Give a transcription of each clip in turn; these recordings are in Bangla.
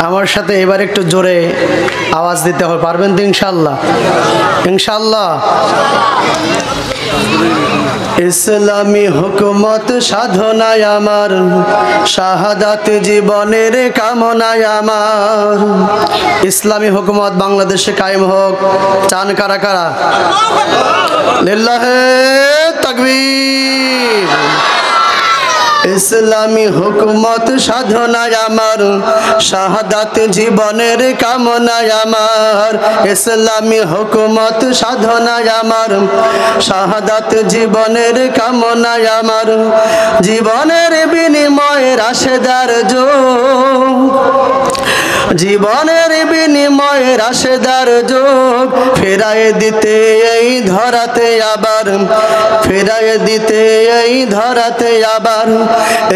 আমার সাথে এবার একটু জোরে আওয়াজ দিতে হবে, পারবেন তো ইনশাআল্লাহ? ইনশাআল্লাহ। ইসলামী হুকুমত সাধনায় আমার, শাহাদাত জীবনের কামনায় আমার। ইসলামী হুকুমত বাংলাদেশে কায়েম হোক চান কারা কারা? লিল্লাহে তাকবীর। ইসলামী হুকুমত সাধনায় আমার, শাহাদাত জীবনের কামনায় আমার। ইসলামী হুকুমত সাধনায় আমার, শাহাদাত জীবনের কামনায় আমার। জীবনের বিনিময়ে রাশেদার যোগ, জীবনের বিনিময়ে রাশেদার যোগ ফেরায় দিতে এই ধরাতে আবার, ফেরায় দিতে এই ধরাতে আবার।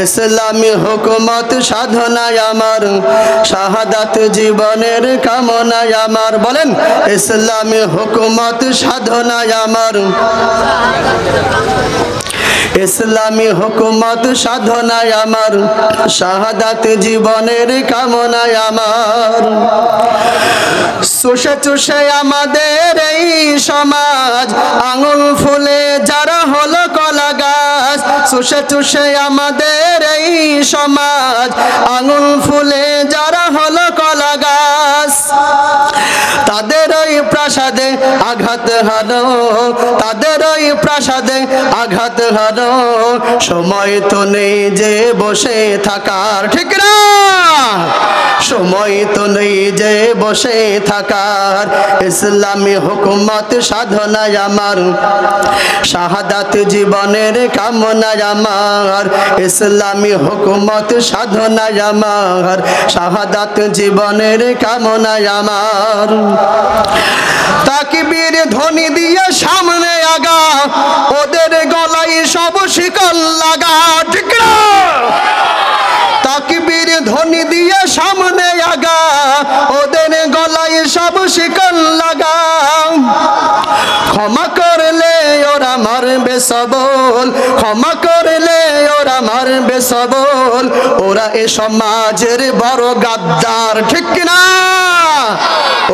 ইসলামী হুকুমত সাধনায় আমার, শাহাদাত জীবনের কামনায় আমার। বলেন ইসলামী হুকুমত সাধনায় আমার, ইসলামী হুকুমত সাধনায় আমার, শাহাদাত জীবনের কামনায় আমার। চুষে চুষে আমাদের এই সমাজ আঙুল ফুলে যারা হলো কলা গাছ। চুষে চুষে আমাদের এই সমাজ আঙুল ফুলে যারা হলো কলা গাছ। তাদের ওই প্রাসাদে আঘাত হানো, তাদের ওই প্রাসাদে আঘাত হানো। সময় তো নেই যে বসে থাকার, ঠিক না? সময় তো নেই যে বসে থাকার। ইসলামী হুকুমত সাধনায় আমার, শাহাদাত জীবনের কামনায় আমার। ইসলামী হুকুমত সাধনায় আমার, শাহাদাত জীবনের কামনায় আমার। তাকবীর ধ্বনি দিয়ে সামনে আগা, ওদের গলায় সব শিকল লাগা, ঠিক না? তাকবীর ধ্বনি দিয়ে সামনে আগা, ওদের গলায় সব শিকল লাগা। ক্ষমা করলে ওরা মারবে সবল, ক্ষমা করলে ওরা মারবে সবল। ওরা এ সমাজের বড় গাদ্দার, ঠিক না?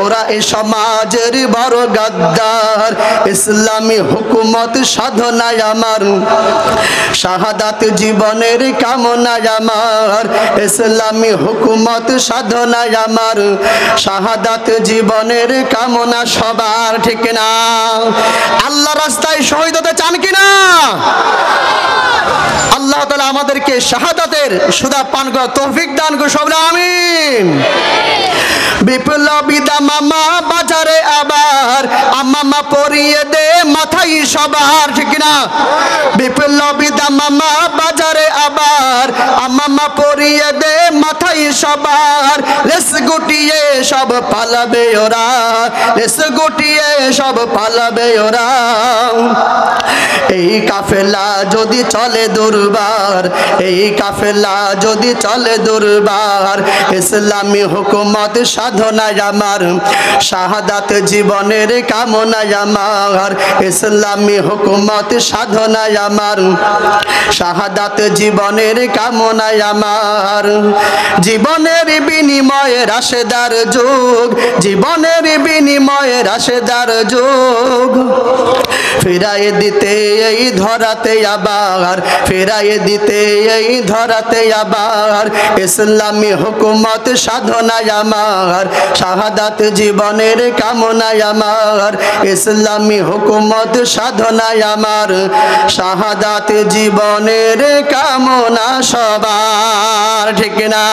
ওরা এ সমাজের বড় গাদ্দার। ইসলামী হুকুমত সাধনায় আমার, শাহাদাত জীবনের কামনায় আমার। ইসলামী হুকুমত সাধনায় আমার, শাহাদাত জীবনের কামনা সবার, ঠিক না? আল্লাহ রাস্তায় শহীদ হতে চান কিনা? আল্লাহ তাআলা আমাদেরকে শাহাদাতের সুদা পান করার তৌফিক দান করুন, সবাই আমিন। বিপ্লবী দামামা বাজারে আবার, আমামা পরিয়ে দে মাথায় সবার, ঠিক না? বিপ্লবী দামামা বাজারে আবার, আমামা পরিয়ে দে মাথায় সবার। লেস গুটিয়ে সব পালাবে ওরা, লেস গুটিয়ে সব পালাবে ওরা। এই কাফেলা যদি চলে দুর্বার, এই কাফেলা যদি চলে দুর্বার। ইসলামী হুকুমত সাধনায় আমার, শাহাদাত জীবনের কামনায় আমার। ইসলামী হুকুমত সাধনায় আমার, শাহাদাত জীবনের কামনায় আমার। জীবনের বিনিময়ে রাশেদার যুগ, জীবনের বিনিময়ে রাশেদার যুগ ফেরায় দিতে এই ধরাতে আবার, ফেরায় দিতে এই ধরাতে আবার। ইসলামী হুকুমত সাধনায় আমার, শাহাদাত জীবনের কামনায় আমার। ইসলামী হুকুমত সাধনায় আমার, শাহাদাত জীবনের কামনা সবার, ঠিক না?